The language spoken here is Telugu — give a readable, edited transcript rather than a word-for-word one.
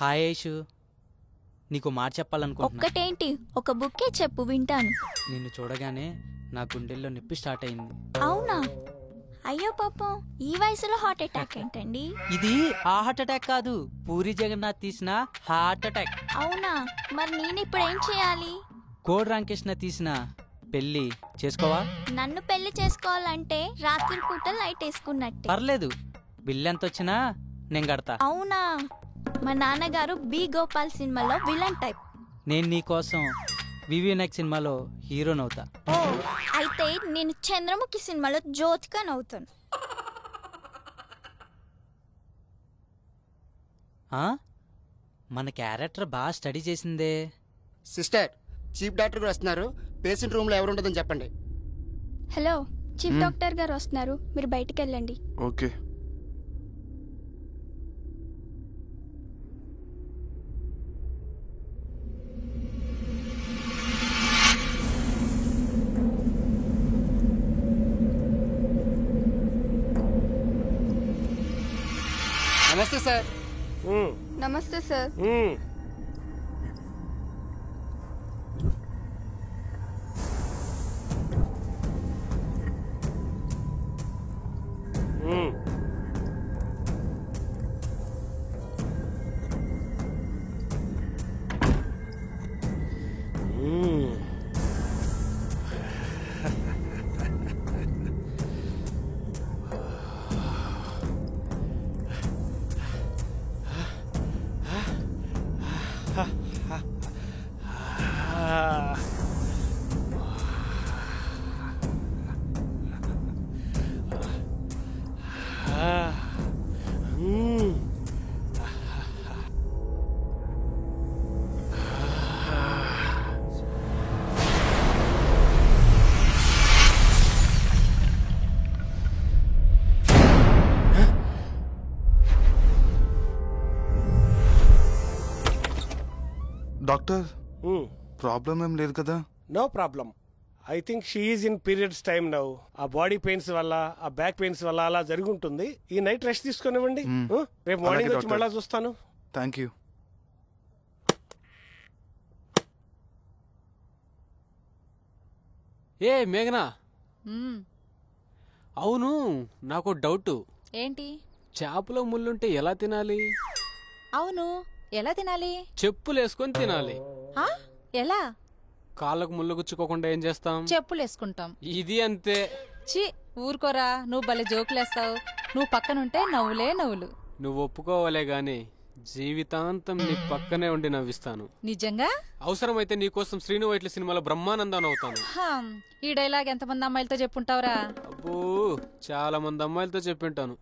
హాయ్ ఐషు, నీకు మాట చెప్పాలనుకుంటున్నా. ఒక్కటేంటి, ఒక బుక్కే చెప్పు వింటాను. నిన్ను చూడగానే నా గుండెల్లో నొప్పి స్టార్ట్ అయింది. అవునా? అయ్యో పాపం, ఈ వయసులో హార్ట్ అటాక్ ఏంటండి? ఇది ఆ హార్ట్ అటాక్ కాదు, పూరి జగన్నాథ్ తీసిన హార్ట్ అటాక్. అవునా? మరి నేను ఇప్పుడు ఏం చేయాలి? కోడి రామకృష్ణ తీసిన పెళ్లి చేసుకోవా? నన్ను పెళ్లి చేసుకోవాలంటే రాత్రి పూట లైట్ వేసుకున్నట్టే. పర్లేదు, బిల్ ఎంత వచ్చినా నేను కడతా. అవునా? మా నాన్నగారు బి గోపాల్ సినిమాలో విలన్ టైప్. నేను నీ కోసం వివిఎన్ఎక్స్ సినిమాలో హీరోనవుతా. ఓ, అయితే నేను చంద్రముఖి సినిమాలో జ్యోతిగా నవ్వుతాను. మన క్యారెక్టర్ బాగా స్టడీ చేసిందే. సిస్టర్, చీఫ్ డాక్టర్ గారు వస్తున్నారు. పేషెంట్ రూమ్ లో ఎవరు ఉండదని చెప్పండి. హలో, చీఫ్ డాక్టర్ గారు వస్తున్నారు, మీరు బయటికి వెళ్ళండి. ఓకే. నమస్తే సార్. నమస్తే సార్. డాక్టర్, ప్రాబ్లం ఏం లేదు కదా? No problem. I think she is in periods time now. ఆ బాడీ పెయిన్స్ వల్ల, ఆ బ్యాక్ పెయిన్స్ వల్ల అలా జరుగుంటుంది. ఈ నైట్ రెస్ట్ తీసుకునివ్వండి. రేపు మార్నింగ్ వచ్చి మళ్ళా చూస్తాను. Thank you. ఏ మేఘనా, అవును నాకు డౌట్. ఏంటి? చేపలో ముళ్ళుంటే ఎలా తినాలి? అవును, ఎలా తినాలి? చెప్పులు వేసుకొని తినాలి. ఎలా? కాళ్ళకు ముళ్ళు గుచ్చుకోకుండా ఏం చేస్తాం? చెప్పులు వేసుకుంటాం. ఇది అంతే. చి ఊరుకోరా, నువ్వు భలే జోకులేస్తావు. నువ్వు పక్కనుంటే నవ్వులే నవ్వులు. నువ్వు ఒప్పుకోవాలే గాని జీవితాంతం నీ పక్కనే ఉండి నవ్విస్తాను. నిజంగా? అవసరమైతే నీకోసం శ్రీను వైట్ల సినిమాలో బ్రహ్మానందాన్ని అవుతాను. ఈ డైలాగ్ ఎంతమంది అమ్మాయిలతో చెప్పుంటావురా? అబ్బో, చాలా మంది అమ్మాయిలతో చెప్పింటాను.